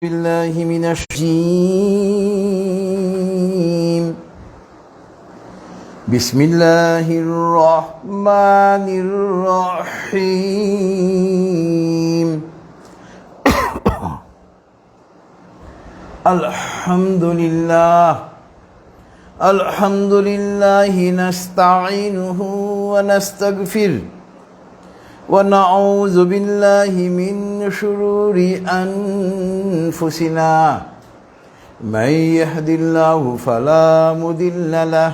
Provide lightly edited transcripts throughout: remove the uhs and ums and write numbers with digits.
بالله من الشيطان بسم الله الرحمن الرحيم الحمد لله نستعينه ونستغفره ونعوذ بالله من شرور أنفسنا من يهد الله فلا مضل له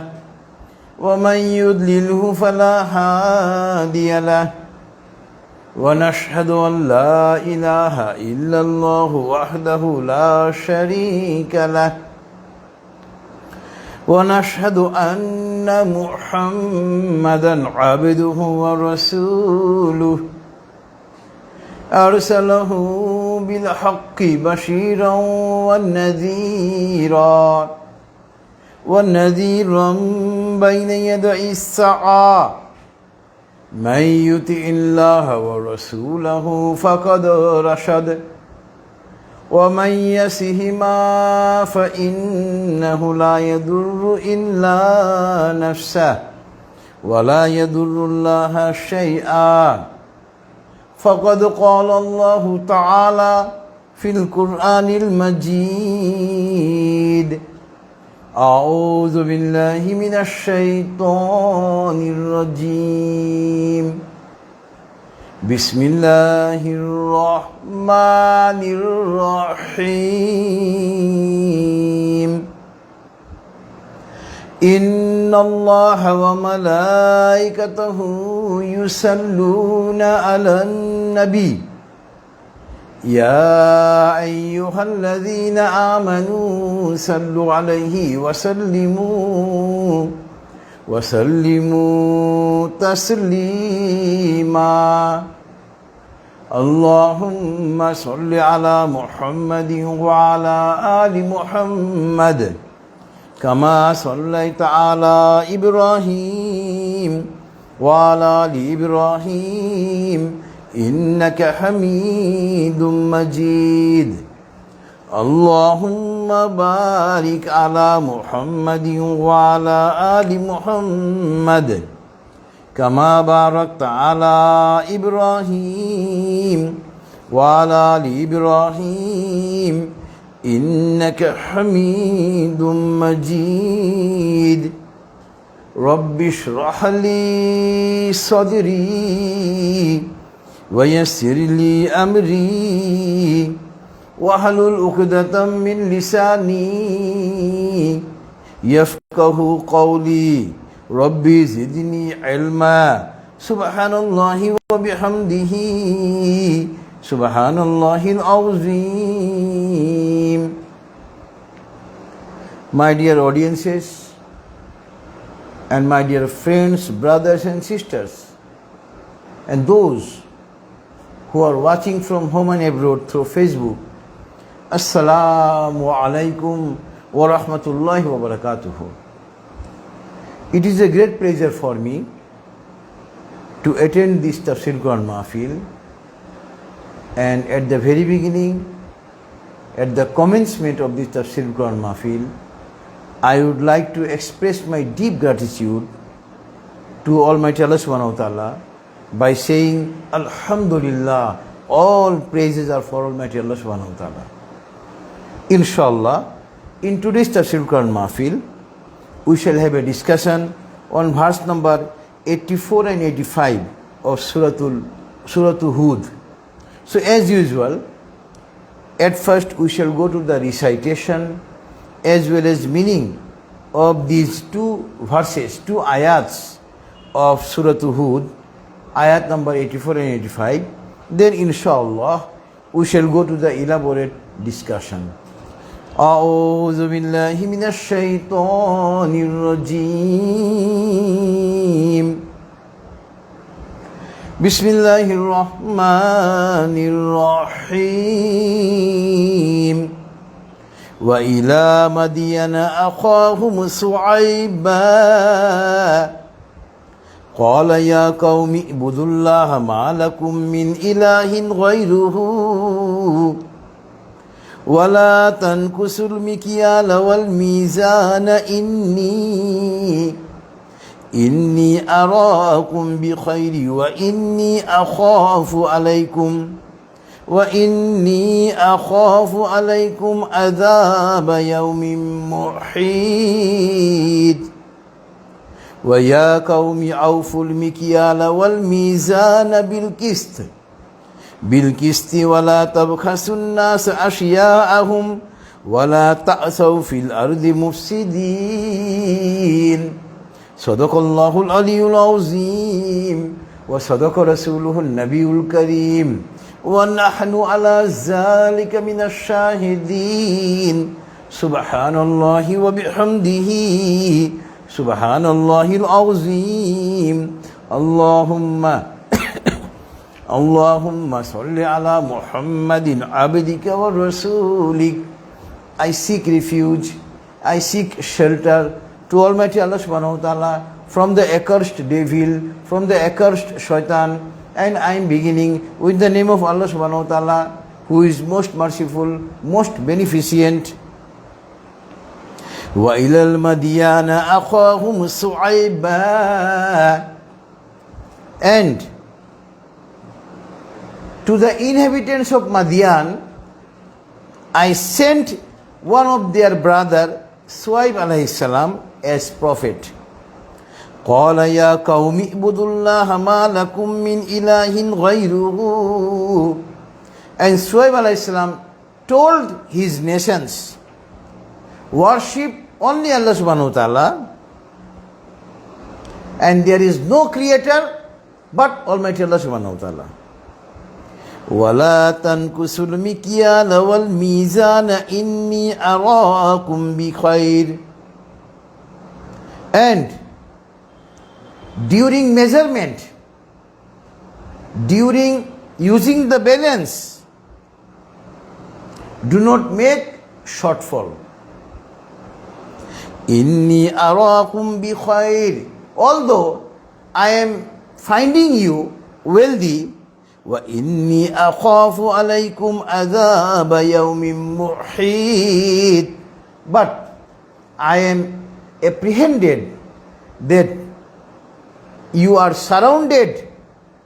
ومن يضلله فلا هادي له ونشهد أن لا إله إلا الله وحده لا شريك له ونشهد أن محمدا عبده ورسوله أرسله بالحق بشيرا ونذيرا بين يدي الساعة من يطع الله ورسوله فقد رشد ومن يسهما فإنه لا يضر إلا نفسه ولا يضر الله شيئا فقد قال الله تعالى في القرآن المجيد أعوذ بالله من الشيطان الرجيم بسم الله الرحمن الرحيم إن الله وملائكته يصلون على النبي يا أيها الذين آمنوا صلوا عليه وسلموا تسليما اللهم صل على محمد وعلى آل محمد كما صليت على إبراهيم وعلى آل إبراهيم إنك حميد مجيد اللهم بارك على محمد وعلى آل محمد كما باركت على إبراهيم وعلى آل إبراهيم إنك حميد مجيد رب اشرح لي صدري ويسر لي أمري واحلل عقدة من لساني يفقه قولي ربي زدني علما سبحان الله وبحمده سبحان الله العظيم. My dear audiences and my dear friends, brothers and sisters, and those who are watching from home and abroad through Facebook, Assalamu alaikum wa rahmatullahi wa barakatuhu. It is a great pleasure for me to attend this Tafsirul Mahfil, and at the very beginning, at the commencement of this Tafsirul Mahfil, I would like to express my deep gratitude to Almighty Allah Subhanahu wa Ta'ala by saying Alhamdulillah, all praises are for Almighty Allah Subhanahu wa Ta'ala. Inshallah, in today's Tafsirul Mahfil, we shall have a discussion on verse number 84 and 85 of Suratu Hud. So as usual, at first we shall go to the recitation as well as meaning of these two verses, two ayats of Suratu Hud, ayat number 84 and 85. Then inshallah we shall go to the elaborate discussion. أعوذ بالله من الشيطان الرجيم بسم الله الرحمن الرحيم وإلى مدين أخاهم شعيبا قال يا قوم اعبدوا الله ما لكم من إله غيره ولا تنقصوا المكيال والميزان إني أراكم بخير وإني أخاف عليكم عذاب يوم محيط ويا قوم أوفوا المكيال والميزان بالقسط ولا تبخسوا الناس أشياءهم ولا تعثوا في الأرض مفسدين صدق الله العلي العظيم وصدق رسوله النبي الكريم ونحن على ذلك من الشاهدين سبحان الله وبحمده سبحان الله العظيم اللهم صل على محمد عبدك ورسولك. I seek refuge, I seek shelter to Almighty Allah subhanahu wa ta'ala from the accursed devil, from the accursed shaitan, and I am beginning with the name of Allah subhanahu wa ta'ala, who is most merciful, most beneficent. وَإِلَى الْمَدْيَانَ أَخَاهُمْ صُعَيْبًا. And to the inhabitants of Madian, I sent one of their brother, Suaib alayhi salam, as prophet. قال يا قوم اعبدوا الله ما لكم من إله غيره. And Suaib alayhi salam told his nations, worship only Allah subhanahu wa ta'ala, and there is no creator but Almighty Allah subhanahu wa ta'ala. وَلَا تَنْقُصُوا الْمِكْيَالَ وَالْمِيزَانَ إِنِّي أَرَاكُمْ بِخَيْرٍ. And during measurement, during using the balance, do not make shortfall. Inni arakum bi khair. Although I am finding you wealthy, wa inni akhafu alaykum adhaba yawmin muhit. But I am apprehended that you are surrounded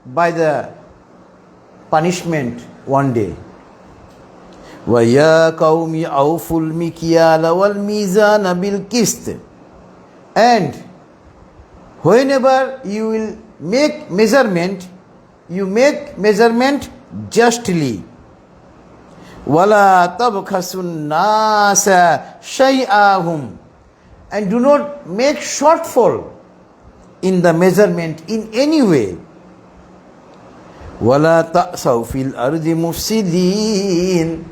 by the punishment one day. وَيَا قَوْمِ أَوْفُوا الْمِكْيَالَ وَالْمِيزَانَ بِالْقِسْطِ. And whenever you will make measurement, you make measurement justly. وَلَا تَبْخَسُوا النَّاسَ شَيْئَهُمْ. And do not make shortfall in the measurement in any way. وَلَا تَأْسَوْا فِي الْأَرْضِ مُفْسِدِينَ.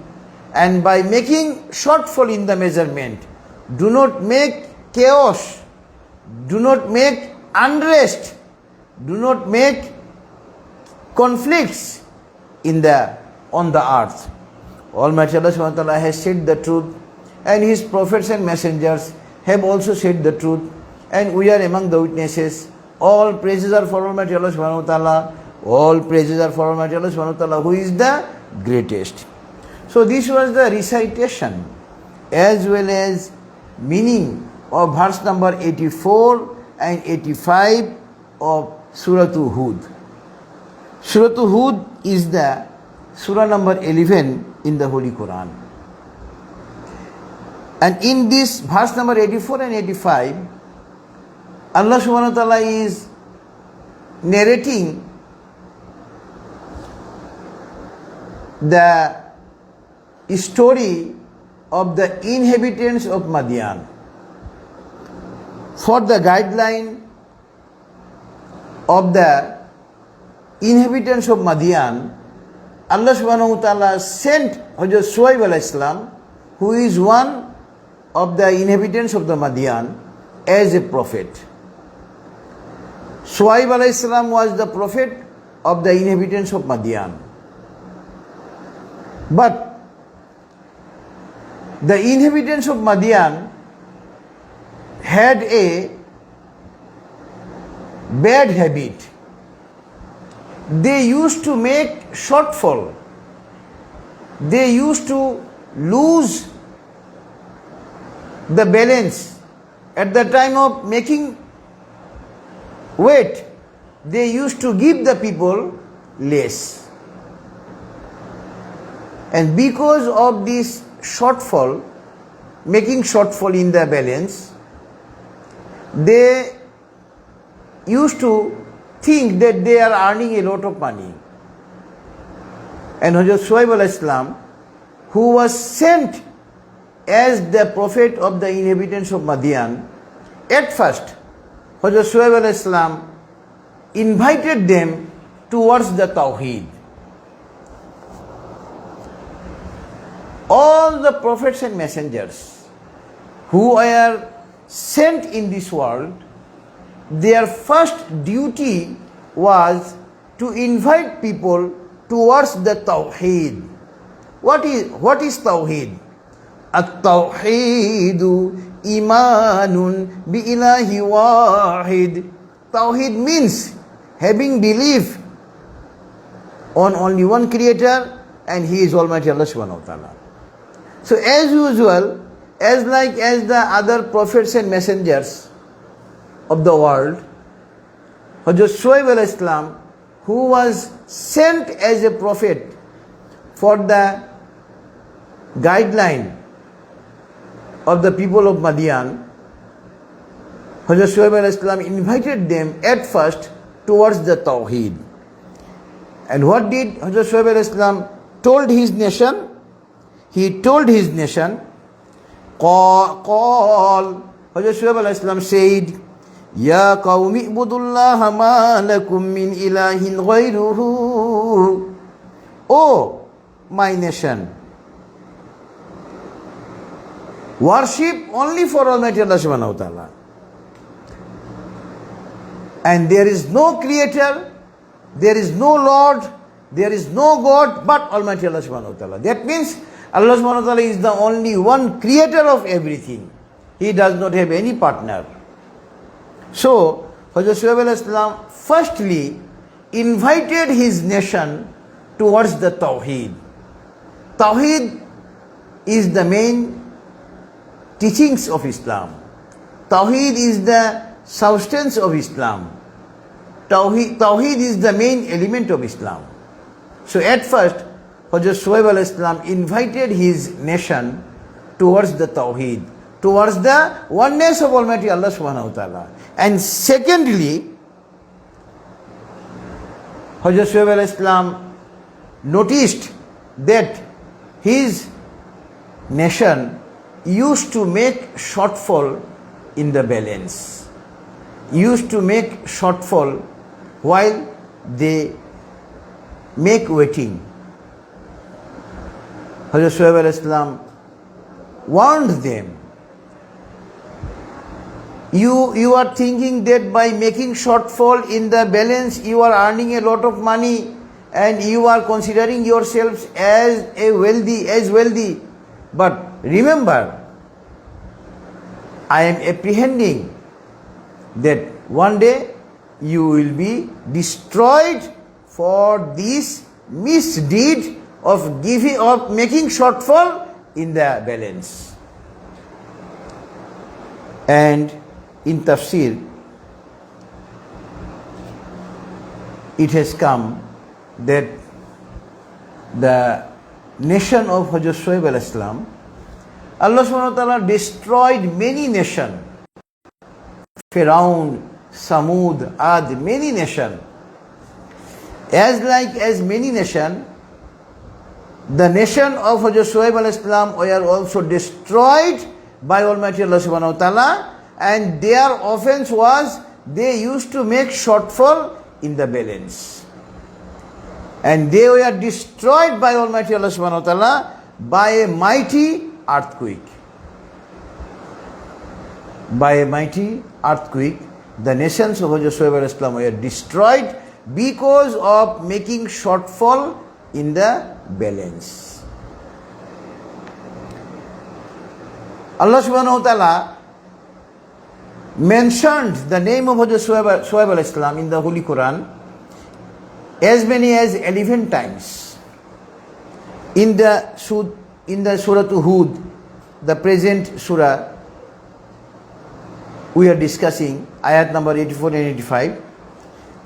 And by making shortfall in the measurement, do not make chaos, do not make unrest, do not make conflicts on the earth. Almighty Allah subhanahu wa ta'ala has said the truth, and His prophets and messengers have also said the truth, and we are among the witnesses. All praises are for Almighty Allah subhanahu wa ta'ala. All praises are for Almighty Allah subhanahu wa ta'ala, who is the greatest. So this was the recitation as well as meaning of verse number 84 and 85 of Suratu Hud. Suratu Hud is the surah number 11 in the Holy Qur'an. And in this verse number 84 and 85, Allah subhanahu wa ta'ala is narrating the story of the inhabitants of Madian. For the guideline of the inhabitants of Madian, Allah subhanahu wa ta'ala sent Hazrat Suaib alayhi salam, who is one of the inhabitants of the Madian, as a prophet. Suaib alayhi salam was the prophet of the inhabitants of Madian. But the inhabitants of Madian had a bad habit. They used to make shortfall. They used to lose the balance. At the time of making weight, they used to give the people less. And because of this shortfall, making shortfall in the balance, they used to think that they are earning a lot of money. And Hazrat Shuaib alayhi salam, who was sent as the prophet of the inhabitants of Madian, at first Hazrat Shuaib alayhi salam invited them towards the Tawheed. All the prophets and messengers who are sent in this world, their first duty was to invite people towards the Tawheed. What is Tawheed? At-Tawheedu imanun bi ilahi wahid. Tawheed means having belief on only one creator, and he is Almighty Allah subhanahu wa ta'ala. So as usual, as the other prophets and messengers of the world, Hazrat Shuaib alayhi salam, who was sent as a prophet for the guideline of the people of Madian, Hazrat Shuaib alayhi salam invited them at first towards the Tawheed. And what did Hazrat Shuaib alayhi salam told his nation? He told his nation, Hazrat Shuaib alayhi salam said, Ya qawmi ibudullaha ma lakum min ilahin ghayruhu. O my nation, worship only for Almighty Allah subhanahu wa ta'ala. And there is no creator, there is no Lord, there is no God but Almighty Allah subhanahu wa ta'ala. That means Allah subhanahu wa ta'ala is the only one creator of everything. He does not have any partner. So, Hazrat Shuaib alayhi salam firstly invited his nation towards the Tawheed. Tawheed is the main teachings of Islam. Tawheed is the substance of Islam. Tawheed is the main element of Islam. So at first, Hazrat Shuaib alayhi salam invited his nation towards the Tawheed, towards the oneness of Almighty Allah subhanahu wa ta'ala. And secondly, Hazrat Shuaib alayhi salam noticed that his nation used to make shortfall in the balance, used to make shortfall while they make waiting. Hazrat Shuaib alayhi salam warned them, you are thinking that by making shortfall in the balance you are earning a lot of money and you are considering yourselves as wealthy. But remember, I am apprehending that one day you will be destroyed for this misdeed of making shortfall in the balance. And in Tafsir, it has come that the nation of Hazrat Shuaib alayhi salam, Allah subhanahu wa ta'ala destroyed many nations. Firaun, Samud, Ad, many nations. As many nations, the nation of Hazrat Shuaib alayhi salam were also destroyed by Almighty Allah subhanahu wa ta'ala, and their offense was they used to make shortfall in the balance. And they were destroyed by Almighty Allah subhanahu wa ta'ala by a mighty earthquake. By a mighty earthquake, the nations of Hazrat Shuaib alayhi salam were destroyed because of making shortfall in the balance. Allah subhanahu wa ta'ala mentioned the name of Hazrat Shuaib alayhi salam in the Holy Qur'an as many as 11 times. In in the Suratu Hud, the present surah we are discussing, ayat number 84 and 85.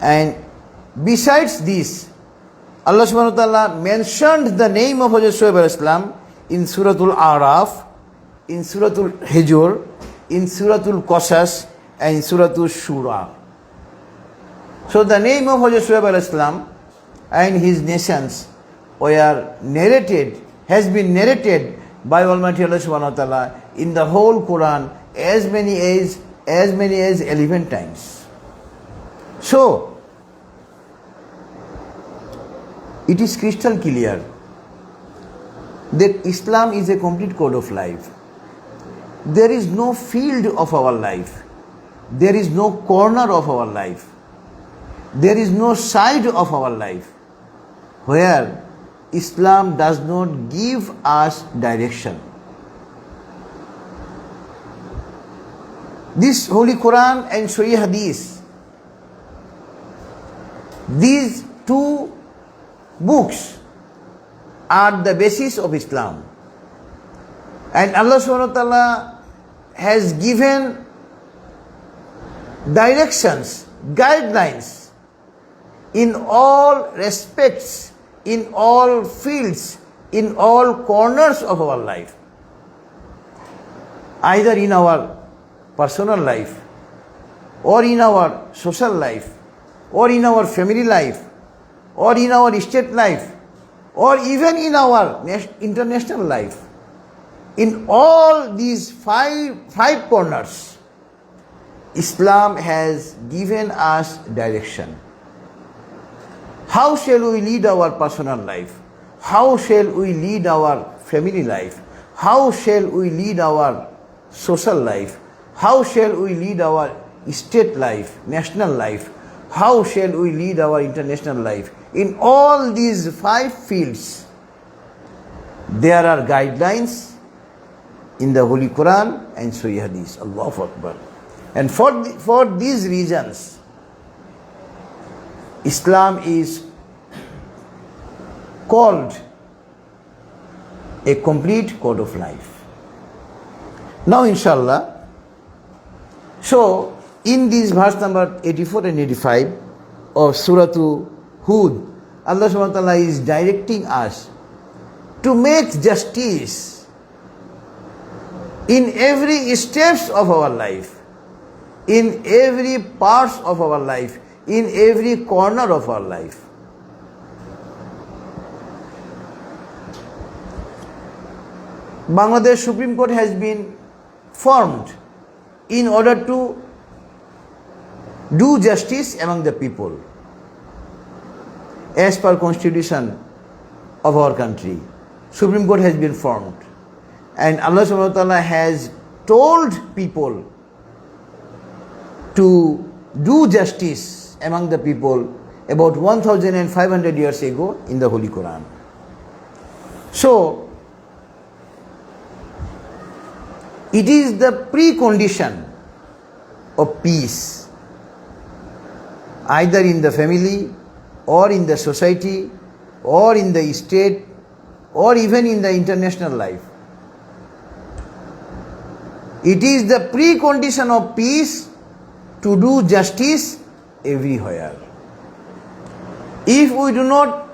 And besides this, Allah subhanahu wa ta'ala mentioned the name of Hazrat Shuaib alayhi salam in Suratul Araf, in Suratul Hijr, in Suratul Qasas, and in Suratul Shura. So the name of Hazrat Shuaib alayhi salam and his nations were narrated, has been narrated by Almighty Allah subhanahu wa ta'ala in the whole Qur'an as many as 11 times. So it is crystal clear that Islam is a complete code of life. There is no field of our life, there is no corner of our life, there is no side of our life where Islam does not give us direction. This Holy Quran and Sahih Hadith, these two books are the basis of Islam. And Allah subhanahu wa ta'ala has given directions, guidelines in all respects, in all fields, in all corners of our life. Either in our personal life, or in our social life, or in our family life, or in our state life, or even in our international life. In all these five corners, Islam has given us direction. How shall we lead our personal life? How shall we lead our family life? How shall we lead our social life? How shall we lead our state life, national life? How shall we lead our international life? In all these 5 fields, there are guidelines in the Holy Quran and Sahih Hadith. Allahu Akbar. And for these reasons, Islam is called a complete code of life. Now, inshallah, so in this verse number 84 and 85 of Suratu Hud, Allah subhanahu wa ta'ala is directing us to make justice in every steps of our life, in every parts of our life, in every corner of our life. Bangladesh Supreme Court has been formed in order to do justice among the people as per constitution of our country. Supreme Court has been formed, and Allah subhanahu wa ta'ala has told people to do justice among the people about 1500 years ago in the Holy Quran. So it is the precondition of peace, either in the family or in the society or in the state or even in the international life. It is the precondition of peace to do justice everywhere. If we do not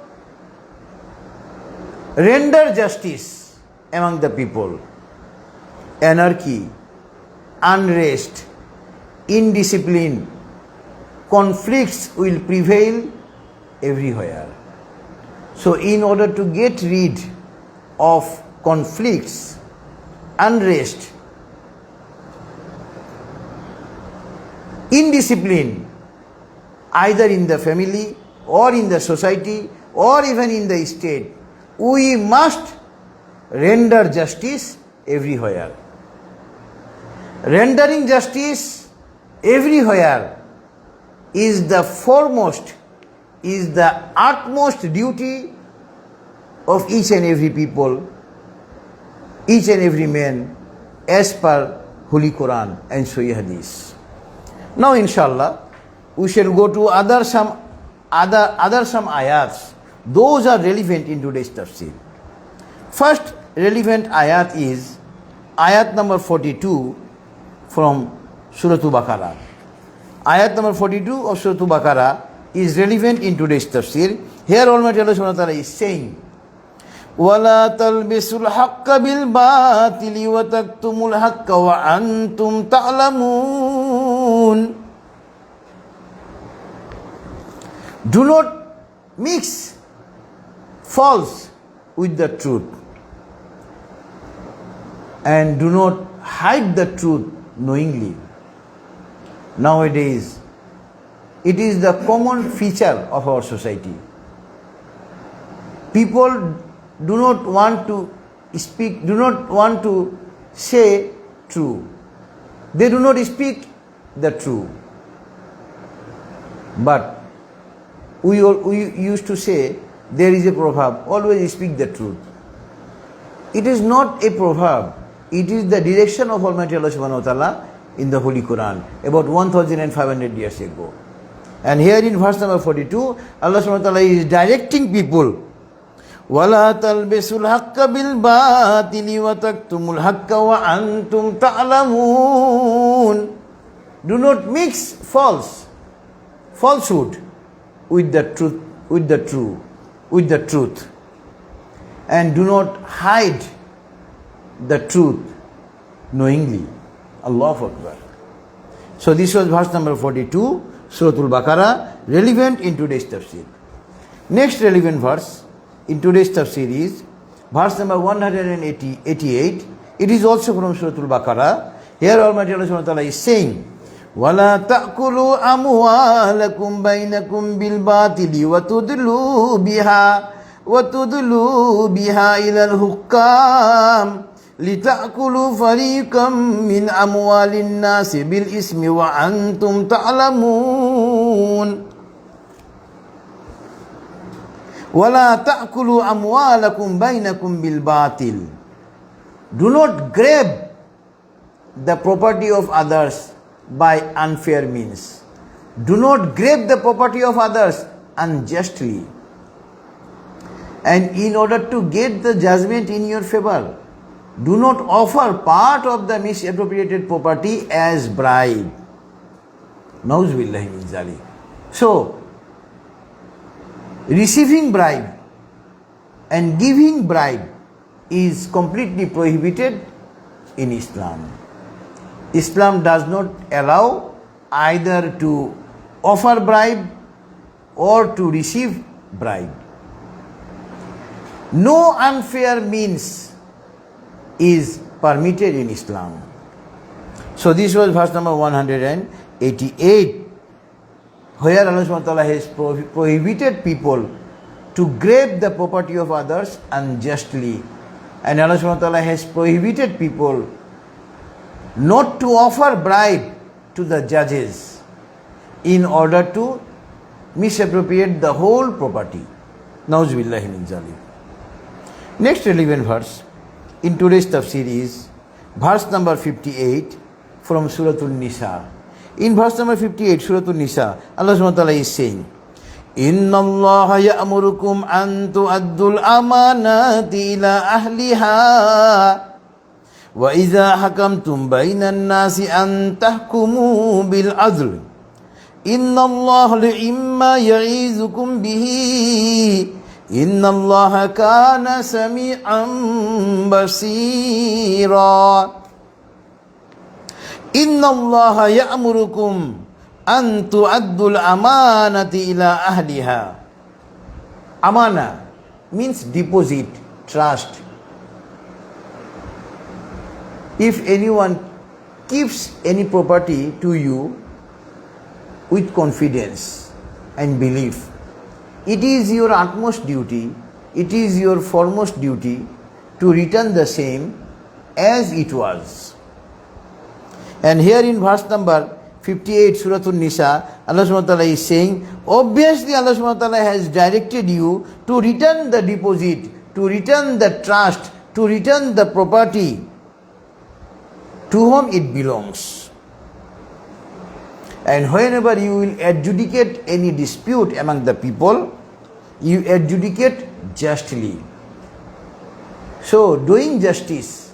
render justice among the people, anarchy, unrest, indiscipline, conflicts will prevail everywhere. So in order to get rid of conflicts, unrest, indiscipline, either in the family or in the society or even in the state, we must render justice everywhere. Rendering justice everywhere is the foremost, is the utmost duty of each and every people, each and every man, as per Holy Quran and Sahih Hadith. Now, inshallah, we shall go to some ayats. Those are relevant in today's tafsir. First, relevant ayat is ayat number 42 from Suratu Baqarah. Ayat number 42 of Suratu Baqarah is relevant in today's tafsir. Here Almighty Allah subhanahu wa ta'ala is saying, وَلَا تَلْبِسُوا الْحَقَّ بِالْبَاطِلِ وَتَكْتُمُوا الْحَقَّ وَأَنْتُمْ تَعْلَمُونَ. Do not mix false with the truth, and do not hide the truth knowingly. Nowadays, it is the common feature of our society. People do not want to speak, do not want to say true. They do not speak the truth. But we used to say, there is a proverb, always speak the truth. It is not a proverb. It is the direction of Almighty Allah subhanahu wa ta'ala in the Holy Qur'an about 1500 years ago. And here in verse number 42, Allah subhanahu wa ta'ala is directing people, وَلَا تَلْبِسُوا الْحَقَّ بِالْبَاطِلِ وَتَكْتُمُوا الْحَقَّ وَأَنْتُمْ تَعْلَمُونَ. Do not mix falsehood with the truth, with the truth, and do not hide the truth knowingly. Allahu Akbar. So this was verse number 42, Suratul Baqarah, relevant in today's tafsir. Next relevant verse in today's tafsir is verse number 188. It is also from Suratul Baqarah. Here Almighty Allah subhanahu wa ta'ala is saying, وَلَا تَأْكُلُوا أَمْوَالَكُمْ بَيْنَكُمْ بِالْبَاطِلِ وَتُدْلُوا بِهَا إِلَى الْحُكَّامِ لِتَأْكُلُوا فَرِيقًا مِنْ أَمْوَالِ النَّاسِ بِالْإِثْمِ وَأَنْتُمْ تَعْلَمُونَ. وَلَا تَأْكُلُوا أَمْوَالَكُمْ بَيْنَكُمْ بِالْبَاطِلِ. Do not grab the property of others by unfair means. Do not grab the property of others unjustly. And in order to get the judgment in your favor, do not offer part of the misappropriated property as bribe. Nauzubillahi min zalik. So, receiving bribe and giving bribe is completely prohibited in Islam. Islam does not allow either to offer bribe or to receive bribe. No unfair means is permitted in Islam. So this was verse number 188, where Allah subhanahu wa ta'ala has prohibited people to grab the property of others unjustly. And Allah subhanahu wa ta'ala has prohibited people not to offer bribe to the judges in order to misappropriate the whole property. Nauzubillahi min zalik. Next relevant verse in today's tafsir is verse number 58 from Suratul Nisa. In verse number 58, Suratul Nisa, Allah subhanahu wa ta'ala is saying, إِنَّ اللَّهَ يَأْمُرُكُمْ أَن تُؤَدُّوا الْأَمَانَاتِ إِلَىٰ أَهْلِهَا وَإِذَا حَكَمْتُمْ بَيْنَ النَّاسِ أَن تَحْكُمُوا بِالْعَدْلِ إِنَّ اللَّهَ نِعِمَّا يَعِظُكُمْ بِهِ إِنَّ اللَّهَ كَانَ سَمِيعًا بَصِيرًا. إِنَّ اللَّهَ يَأْمُرُكُمْ أَن تُؤَدُّوا الْأَمَانَةِ إِلَىٰ أَهْلِهَا. Amana means deposit, trust. If anyone gives any property to you with confidence and belief, it is your utmost duty, it is your foremost duty to return the same as it was. And here in verse number 58, Suratul Nisa, Allah subhanahu wa ta'ala is saying, obviously Allah subhanahu wa ta'ala has directed you to return the deposit, to return the trust, to return the property to whom it belongs. And whenever you will adjudicate any dispute among the people, you adjudicate justly. So doing justice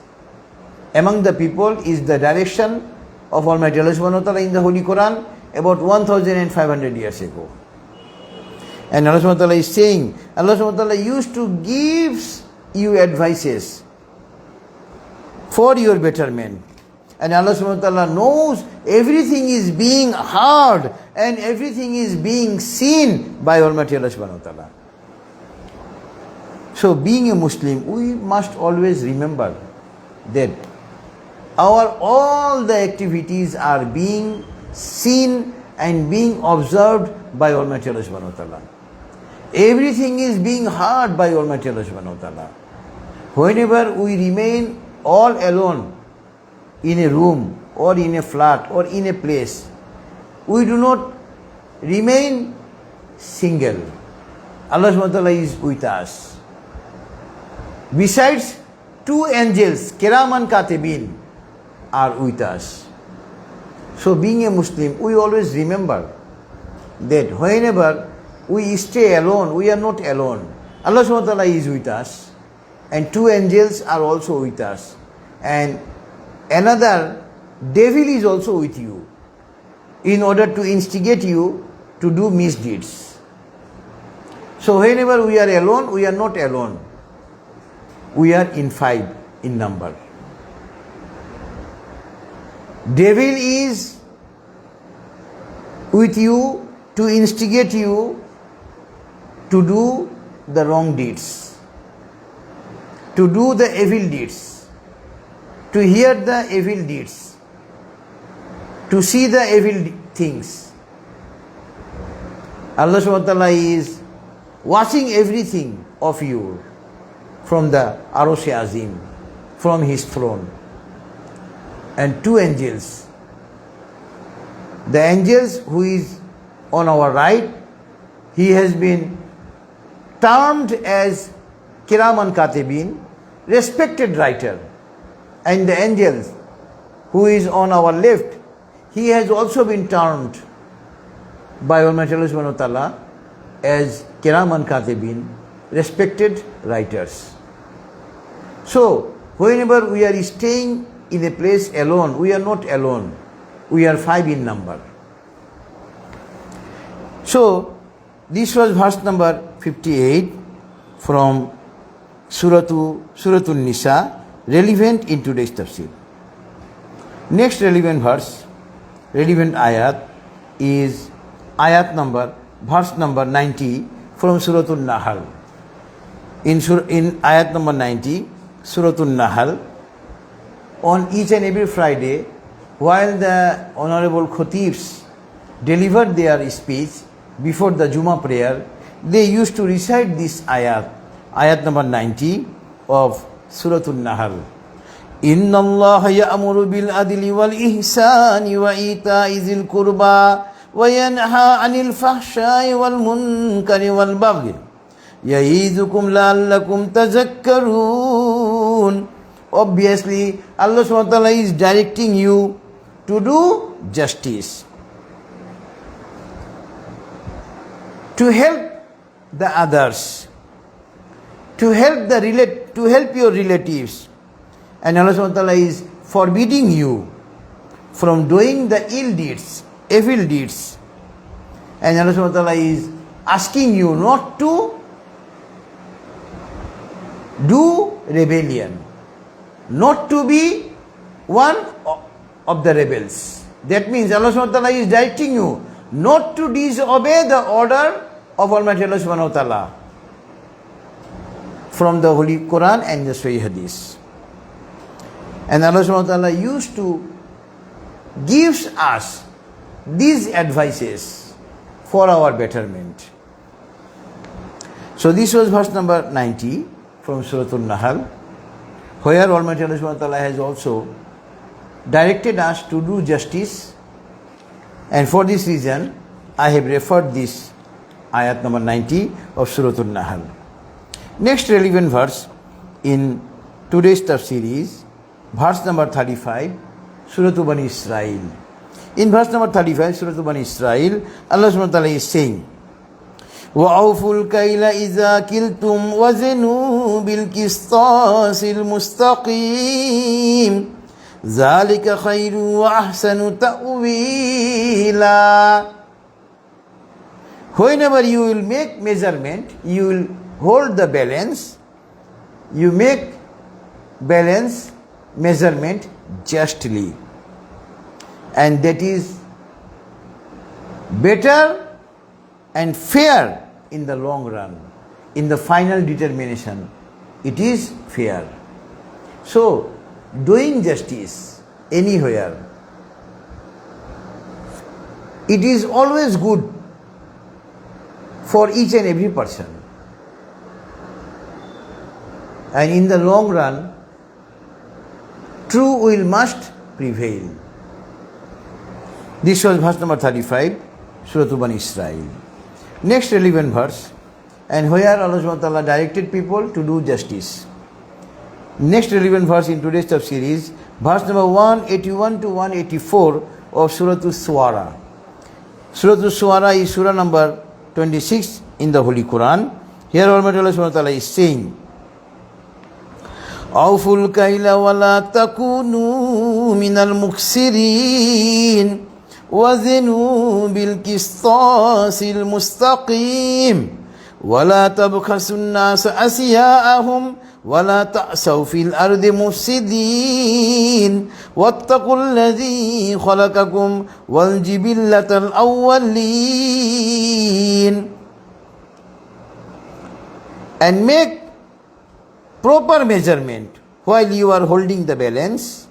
among the people is the direction of Almighty Allah subhanahu wa ta'ala in the Holy Qur'an about 1500 years ago. And Allah subhanahu wa ta'ala is saying, Allah subhanahu wa ta'ala used to give you advices for your betterment. And Allah subhanahu wa ta'ala knows everything is being heard and everything is being seen by Almighty Allah subhanahu wa ta'ala. So being a Muslim, we must always remember that all the activities are being seen and being observed by Almighty Allah subhanahu wa ta'ala. Everything is being heard by Almighty Allah subhanahu wa ta'ala. Whenever we remain all alone in a room or in a flat or in a place, we do not remain single. Allah subhanahu wa ta'ala is with us. Besides, two angels, Kiraman Katibin, are with us. So being a Muslim, we always remember that whenever we stay alone, we are not alone. Allah subhanahu wa ta'ala is with us and two angels are also with us. And another devil is also with you in order to instigate you to do misdeeds. So whenever we are alone, we are not alone. We are in 5 in number. Devil is with you to instigate you to do the wrong deeds, to do the evil deeds, to hear the evil deeds, to see the evil things. Allah subhanahu wa ta'ala is watching everything of you from the Arosh Azim, from His throne. And two angels. The angels who is on our right, he has been termed as Kiraman Katibin, respected writer. And the angels who is on our left, he has also been termed by Almighty Allah subhanahu wa ta'ala as Kiraman Katibin, respected writers. So, whenever we are staying in a place alone, we are not alone. We are 5 in number. So, this was verse number 58 from Suratu Nisa, relevant in today's tafsir. Next relevant verse, relevant ayat is verse number 90 from Suratu Nahl. In ayat number 90, Suratu Nahl, on each and every Friday, while the honorable khatibs delivered their speech before the Jummah prayer, they used to recite this ayat number 90 of Suratu Nahl. Inna Allah ya'muru bil adli wal ihsani wa ita'i zil qurba wa yanha 'anil fahsha'i wal munkari wal baghi ya'idukum la'allakum tazakkarun. Obviously, Allah subhanahu wa ta'ala is directing you to do justice, to help the others, to help your relatives. And Allah subhanahu wa ta'ala is forbidding you from doing the ill deeds, evil deeds. And Allah subhanahu wa ta'ala is asking you not to do rebellion, not to be one of the rebels. That means Allah subhanahu wa ta'ala is directing you not to disobey the order of Almighty Allah subhanahu wa ta'ala from the Holy Qur'an and the Sahih Hadith. And Allah subhanahu wa ta'ala used to gives us these advices for our betterment. So this was verse number 90 from Suratu Nahl, where Almighty Allah subhanahu wa ta'ala has also directed us to do justice, and for this reason I have referred this ayat number 90 of Suratu Nahl. Next relevant verse in today's tafsir is verse number 35, Suratu Bani Israel. In verse number 35, Suratu Bani Israel, Allah subhanahu wa ta'ala is saying, وَأَوْفُوا الْكَيْلَ إِذَا كِلْتُمْ وَزِنُوا بِالْقِسْطَاسِ الْمُسْتَقِيمِ ذَلِكَ خَيْرٌ وَأَحْسَنُ تَأْوِيلًا. Whenever you will make measurement, you will hold the balance, you make balance measurement justly, and that is better and fair in the long run. In the final determination, it is fair. So, doing justice anywhere, it is always good for each and every person. And in the long run, true will must prevail. This was verse number 35, Suratu Bani Israel. Next relevant verse, and where Allah subhanahu wa ta'ala directed people to do justice. Next relevant verse in today's tafsir is verse number 181 to 184 of Suratu Suara. Suratu Suara is surah number 26 in the Holy Qur'an. Here Almighty Allah subhanahu wa ta'ala is saying, أَوْفُوا الْكَيْلَ وَلَا تَكُونُوا مِنَ الْمُخْسِرِينَ وَزِنُوا بِالْقِسْطَاسِ الْمُسْتَقِيمِ وَلَا تَبْخَسُوا النَّاسَ أَشْيَاءَهُمْ وَلَا تَعْثَوْا فِي الْأَرْضِ مُفْسِدِينَ وَاتَّقُوا الَّذِي خَلَقَكُمْ وَالْجِبِلَّةَ الْأَوَّلِينَ. And make proper measurement while you are holding the balance,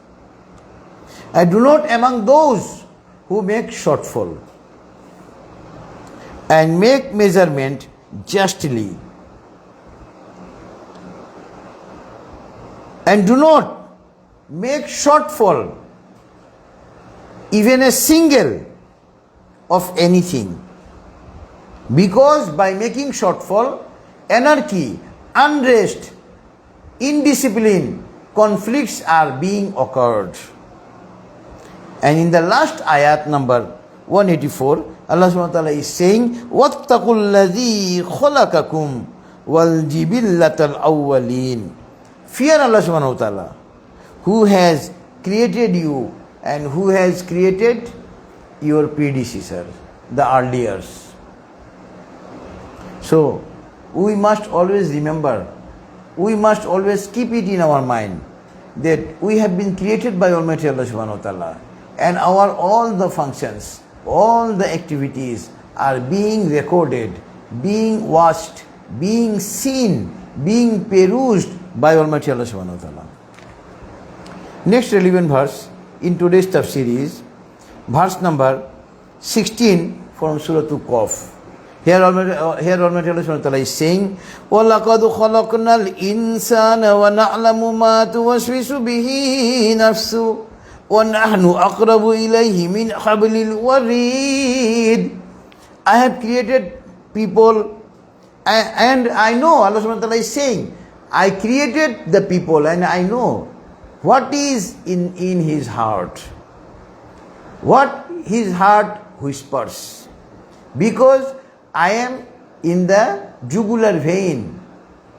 and do not among those who make shortfall, and make measurement justly, and do not make shortfall even a single of anything, because by making shortfall, anarchy, unrest, indiscipline, conflicts are being occurred. And in the last ayat number 184, Allah subhanahu wa ta'ala is saying, وَاتَّقُوا الَّذِي خَلَقَكُمْ وَالْجِبِلَّةَ الْأَوَّلِينَ. Fear Allah subhanahu wa ta'ala, who has created you and who has created your predecessor, the earliers. So, we must always remember, we must always keep it in our mind that we have been created by Almighty Allah subhanahu wa ta'ala, and our all the functions, all the activities are being recorded, being watched, being seen, being perused by Almighty Allah subhanahu wa ta'ala. Next relevant verse in today's tafsir is verse number 16 from Suratu Qaf. Here Almighty Allah subhanahu wa ta'ala is saying, وَلَقَدْ خَلَقْنَا الْإِنسَانَ وَنَعْلَمُ مَا تُوَسْوِسُ بِهِ نَفْسُهُ وَنَحْنُ أَقْرَبُ إِلَيْهِ مِنْ حَبْلِ الْوَرِيدِ. I have created people, and I know, Allah subhanahu wa ta'ala is saying, I created the people and I know what is in his heart, what his heart whispers, because I am in the jugular vein.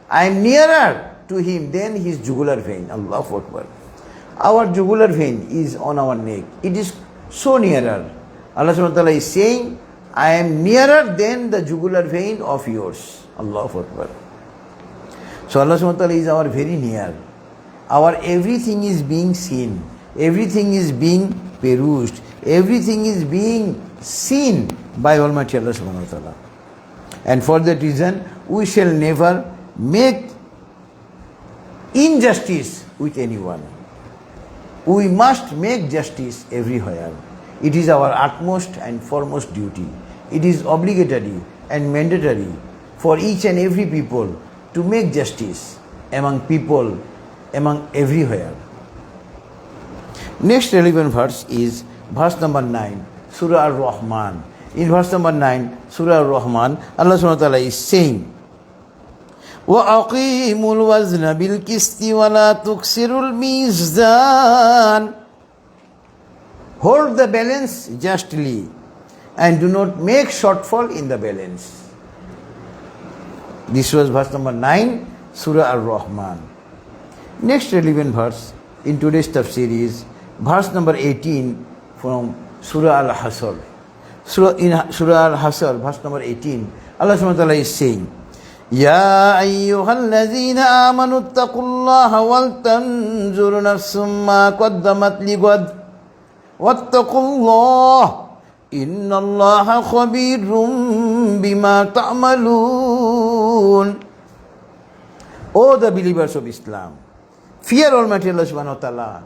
I am nearer to him than his jugular vein. Allahu Akbar. Our jugular vein is on our neck. It is so nearer. Allah subhanahu wa ta'ala is saying, I am nearer than the jugular vein of yours. Allahu Akbar. So Allah subhanahu wa ta'ala is our very near. Our everything is being seen. Everything is being perused. Everything is being seen by Almighty Allah subhanahu wa ta'ala. And for that reason, we shall never make injustice with anyone. We must make justice everywhere. It is our utmost and foremost duty. It is obligatory and mandatory for each and every people to make justice among people, among everywhere. Next relevant verse is verse number 9, Surah Ar-Rahman. In verse number 9, Surah Ar-Rahman, Allah subhanahu wa ta'ala is saying, وَأَقِيمُوا الْوَزْنَ بِالْقِسْطِ وَلَا تُكْسِرُوا الْمِيزَانَ. Hold the balance justly and do not make shortfall in the balance. This was verse number 9, Surah Ar-Rahman. Next relevant verse in today's tafsir is verse number 18 from Surah Al-Hasr. Surah Al-Hasr, verse number 18, Allah subhanahu wa ta'ala is saying, Ya ayyuhallazina amanu attaqullaha wal tanzur nafsum ma qaddamat ligad wattaqullaha innallaha khabirum bima ta'malun. O the believers of Islam, fear Almighty Allah subhanahu wa ta'ala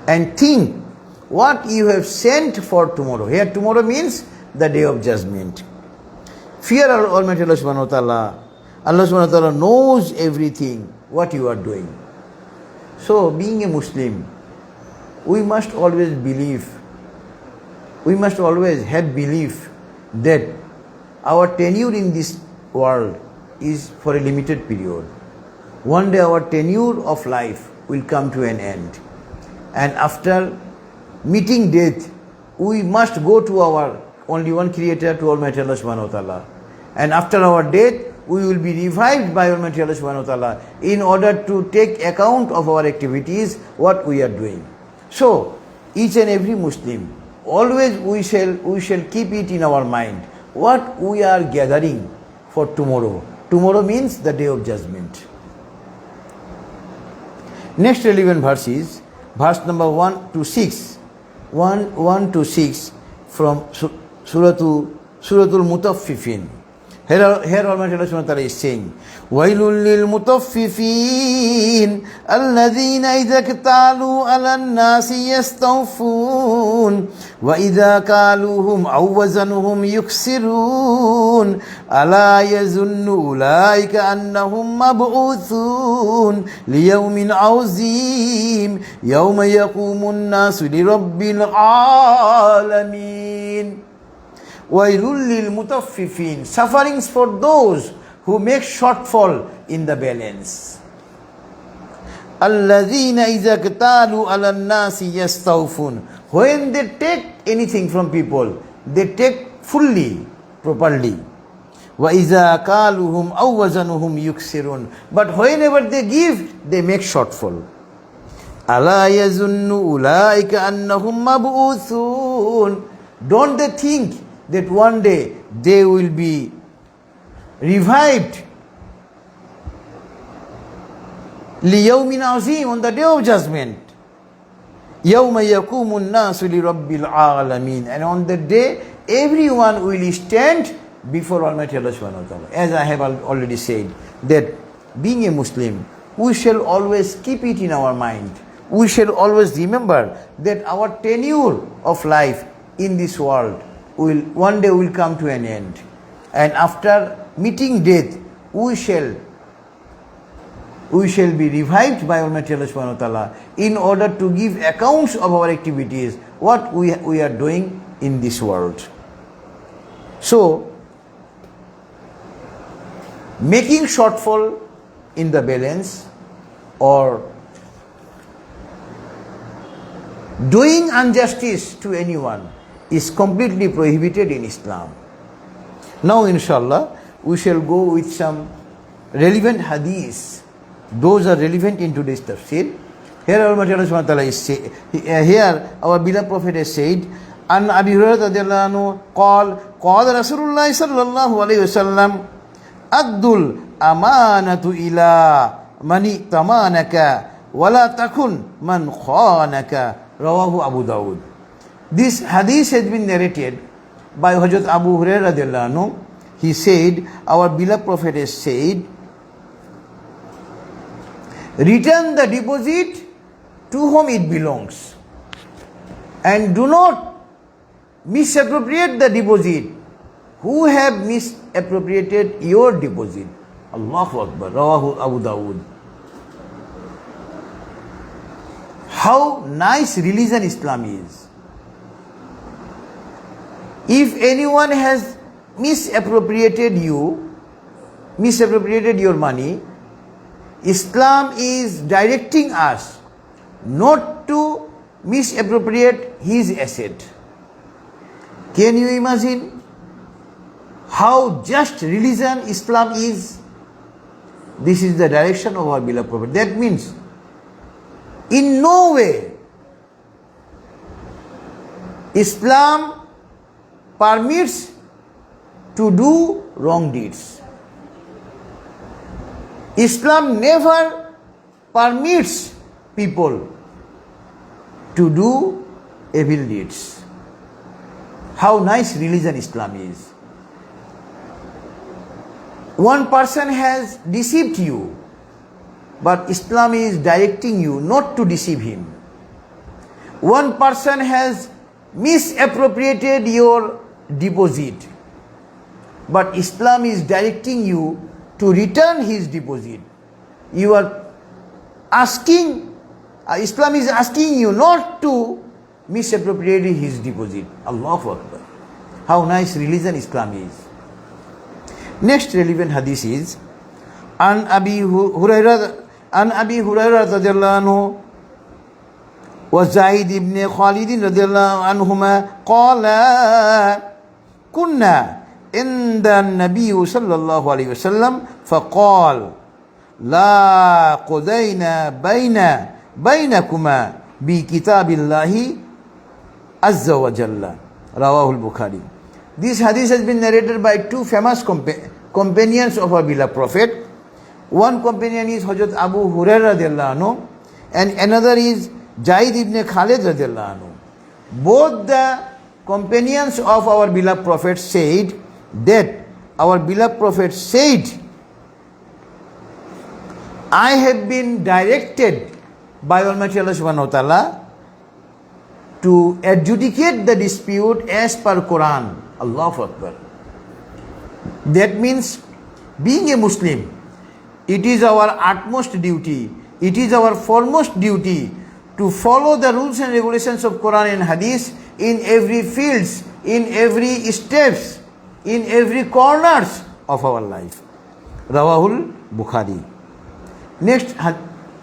and think what you have sent for tomorrow. Here tomorrow means the day of judgment. Fear Almighty Allah subhanahu wa ta'ala. Allah subhanahu wa ta'ala knows everything what you are doing. So being a Muslim, we must always believe, we must always have belief that our tenure in this world is for a limited period. One day our tenure of life will come to an end. And after meeting death, we must go to our only one Creator, to Almighty Allah subhanahu wa ta'ala. And after our death, we will be revived by Almighty Allah subhanahu wa ta'ala in order to take account of our activities, what we are doing. So, each and every Muslim, always we shall keep it in our mind, what we are gathering for tomorrow. Tomorrow means the day of judgment. Next relevant verse is verse number 1 to 6. 1 to 6 from Suratul Mutaffifin. Here Almighty Allah subhanahu wa ta'ala is saying, Wailul lil mutaffifin alladhina idha iktalu ala an-nasi yastawfun wa idha kaluhum aw wazanuhum yuksirun ala yazunnu ulaika annahum mab'uthun liyawmin azim yawma yaqumu an-nasu lirabbil alamin. Wailul lil mutaffifin, sufferings for those who make shortfall in the balance. Alladhina idha qtalu ala an-nasi yastawfun, when they take anything from people, they take fully, properly. Wa idha kaluhum aw wazanuhum yuksirun, but whenever they give, they make shortfall. Ala yazunnu ulaika annahum mab'uthun, don't they think that one day they will be revived liyawmin azim, on the day of judgment. Yawma yaqumun nasu lirabbil alamin, and on that day everyone will stand before Almighty Allah subhanahu wa ta'ala. As I have already said, that being a Muslim, we shall always keep it in our mind. We shall always remember that our tenure of life in this world one day will come to an end, and after meeting death, we shall be revived by Almighty Allah subhanahu wa ta'ala in order to give accounts of our activities, what we are doing in this world. So, making shortfall in the balance or doing injustice to anyone is completely prohibited in Islam. Now inshallah we shall go with some relevant hadiths. Those are relevant in today's tafsir. Here Almighty Allah subhanahu wa ta'ala is here our beloved Prophet has said, An Abi Hurairah radhiyallahu anhu qala Rasulullah sallallahu alayhi wasallam, Addul amanatu ila mani tamanaka wala takun man khanaka, rawahu Abu Dawud. This hadith has been narrated by Hazrat Abu Hurairah radhiyallahu anhu. He said, our beloved Prophet has said, return the deposit to whom it belongs, and do not misappropriate the deposit who have misappropriated your deposit. Allahu Akbar, rawahu Abu Dawud. How nice religion Islam is. If anyone has misappropriated your money, Islam is directing us not to misappropriate his asset. Can you imagine? how just religion Islam is. This is the direction of our beloved Prophet. That means, in no way Islam permits to do wrong deeds. Islam never permits people to do evil deeds. How nice religion Islam is. One person has deceived you, but Islam is directing you not to deceive him. One person has misappropriated your deposit, but Islam is directing you to return his deposit. You are asking, Islam is asking you not to misappropriate his deposit. Allahu Akbar. How nice religion Islam is. Next relevant hadith is An Abi Hurairah radhiyallahu anhu wa Zaid ibn Khalid radhiyallahu anhuma qala kunna inda an-nabiy sallallahu alayhi wasallam faqala la qudayna bainakuma bi kitabillahi azza wa jalla. Rawahu al-Bukhari. This hadith has been narrated by two famous companions of our beloved Prophet. One companion is Hazrat Abu Hurairah radhiyallahu anhu, and another is Zaid ibn Khalid radhiyallahu anhu. Both the companions of our beloved Prophet said that our beloved Prophet said, I have been directed by Almighty Allah subhanahu wa ta'ala to adjudicate the dispute as per Qur'an. Allahu Akbar. That means, being a Muslim, it is our utmost duty, it is our foremost duty to follow the rules and regulations of Quran and Hadith in every fields, in every steps, in every corners of our life. Rawahul Bukhari. Next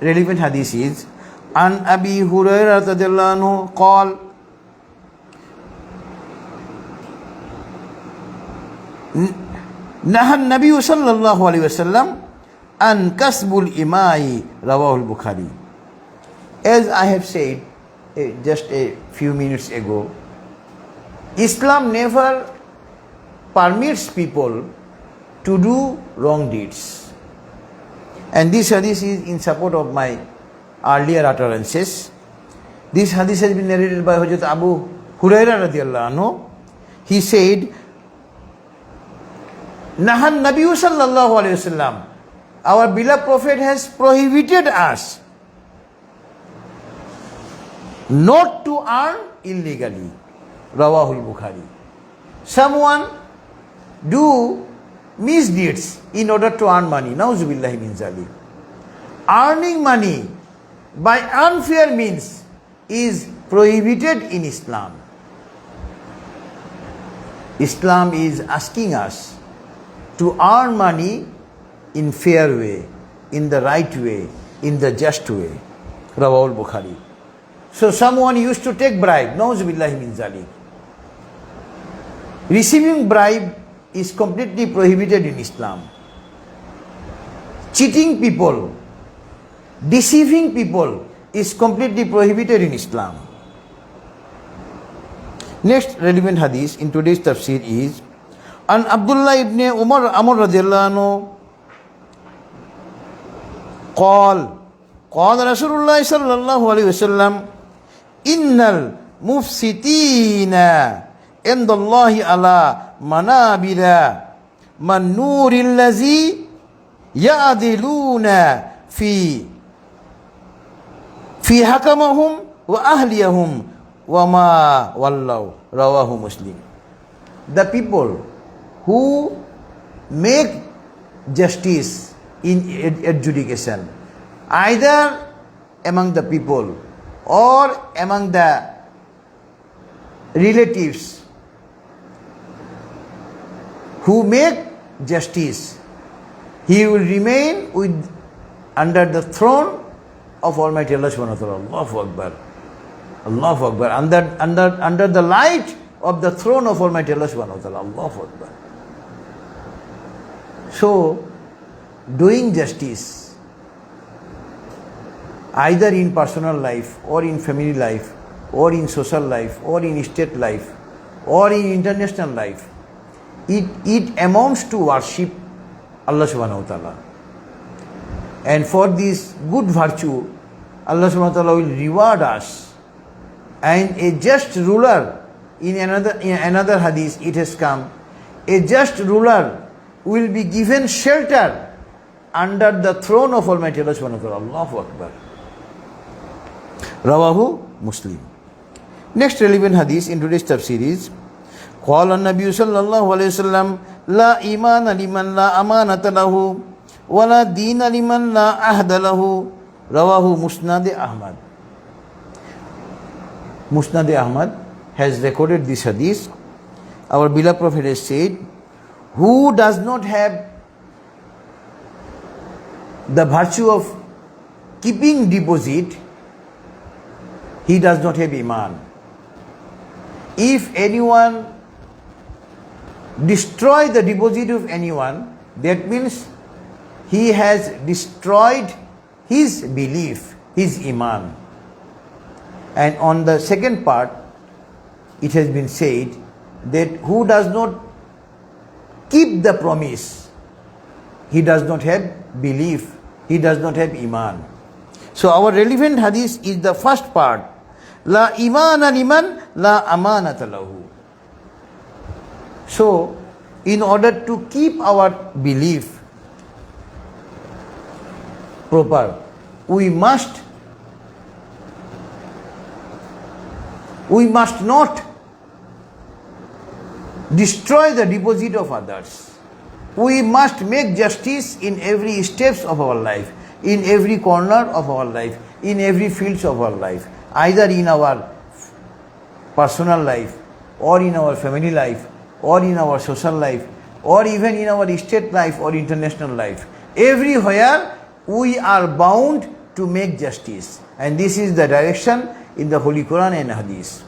relevant hadith is An Abi Hurairah radhiyallahu anhu qala Naha an-Nabiy sallallahu alayhi wasallam an kasbul imai. Rawahul Bukhari. As I have said just a few minutes ago, Islam never permits people to do wrong deeds. And this hadith is in support of my earlier utterances. This hadith has been narrated by Hazrat Abu Hurairah radhiyallahu anhu. He said, Nahan Nabi sallallahu alayhi wasallam, our beloved Prophet has prohibited us not to earn illegally. Rawahul Bukhari. Someone do misdeeds in order to earn money. Nauzubillahi min zalik. Earning money by unfair means is prohibited in Islam. Islam is asking us to earn money in fair way, in the right way, in the just way. Rawahul Bukhari. So someone used to take bribe. Nauzubillahi min zalik. Receiving bribe is completely prohibited in Islam. Cheating people, deceiving people is completely prohibited in Islam. Next relevant hadith in today's tafsir is An Abdullah ibn Umar radhiyallahu anhu قال رسول الله صلى الله عليه وسلم إن المفسدين عند الله على منابر من نور الذي يعدلون في حكمهم وأهليهم وما ولوا. رواه Muslim. The people who make justice in adjudication, either among the people or among the relatives, who make justice, he will remain under the throne of Almighty Allah subhanahu wa ta'ala. Allahu Akbar. Allahu Akbar. Under the light of the throne of Almighty Allah subhanahu wa ta'ala. Allahu Akbar. So, doing justice, either in personal life or in family life or in social life or in state life or in international life, it amounts to worship Allah subhanahu wa ta'ala. And for this good virtue, Allah subhanahu wa ta'ala will reward us. And a just ruler, in another hadith it has come, a just ruler will be given shelter under the throne of Almighty Allah subhanahu wa ta'ala. Allahu Akbar. Rawahu Muslim. Next relevant hadith in today's tafsir is قال النبي صلى الله عليه وسلم لا إيمان لمن لا أمانة له ولا دين لمن لا عهد له رواه مسند أحمد. Musnad Ahmad has recorded this hadith. Our beloved Prophet has said, who does not have the virtue of keeping deposit, he does not have iman. If anyone destroy the deposit of anyone, that means he has destroyed his belief, his iman. And on the second part, it has been said that who does not keep the promise, he does not have belief, he does not have iman. So our relevant hadith is the first part. La imana liman la amanata lahu. So, in order to keep our belief proper, we must not destroy the deposit of others. We must make justice in every steps of our life, in every corner of our life, in every field of our life, either in our personal life or in our family life or in our social life or even in our state life or international life. Everywhere we are bound to make justice, and this is the direction in the Holy Qur'an and Hadith.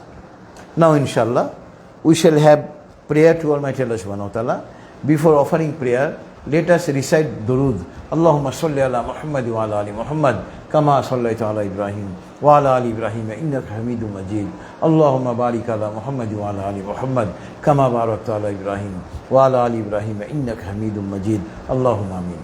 Now inshallah we shall have prayer to Almighty Allah subhanahu wa ta'ala. Before offering prayer, let us recite durood. Allahumma salli ala Muhammad wa ala ali Muhammad kama sallaita ala Ibrahim wa ala ali Ibrahim innaka Hamidum Majid. Allahumma barik ala Muhammad wa ala ali Muhammad kama barakta ala Ibrahim wa ala ali Ibrahim innaka Hamidum Majid. Allahumma amin.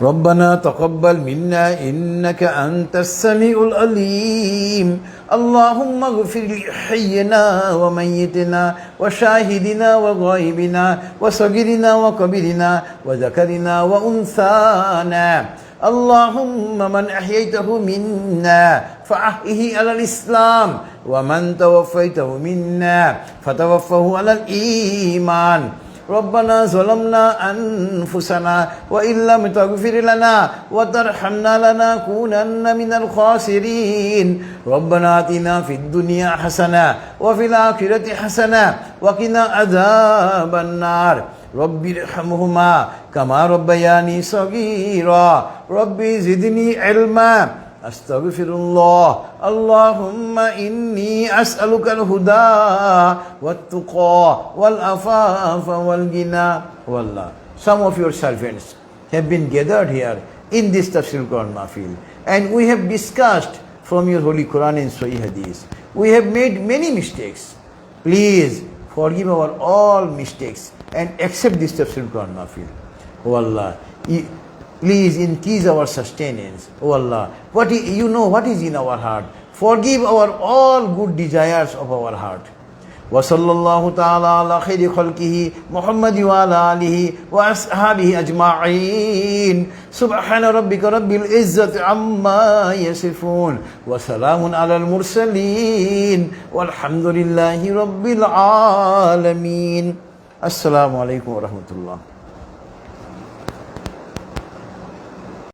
ربنا تقبل منا إنك أنت السميع العليم اللهم اغفر لحينا وميتنا وشاهدنا وغائبنا وصغيرنا وكبيرنا وذكرنا وأنثانا اللهم من أحييته منا فأحيه على الإسلام ومن توفيته منا فتوفه على الإيمان ربنا ظلمنا أنفسنا وإن لم تغفر لنا وترحمنا لنكونن من الخاسرين ربنا آتنا في الدنيا حسنة وفي الآخرة حسنة وقنا عذاب النار رب ارحمهما كما ربياني صغيرا رب زدني علما أستغفر الله اللهم إني أسألك الهدى والتقى والعفاف والغنى والله. Some of your servants have been gathered here in this Tafsirul Quran Mahfil, and we have discussed from your Holy Quran and Sahih Hadith. We have made many mistakes. Please forgive our all mistakes and accept this Tafsirul Quran Mahfil. Oh Allah, please increase our sustenance. Oh Allah, you know what is in our heart. Forgive our all good desires of our heart. وصلى الله تعالى على خير خلقه محمد وعلى آله وأصحابه أجمعين سبحان ربك رب العزة عما يصفون وسلام على المرسلين والحمد لله رب العالمين. السلام عليكم ورحمة الله.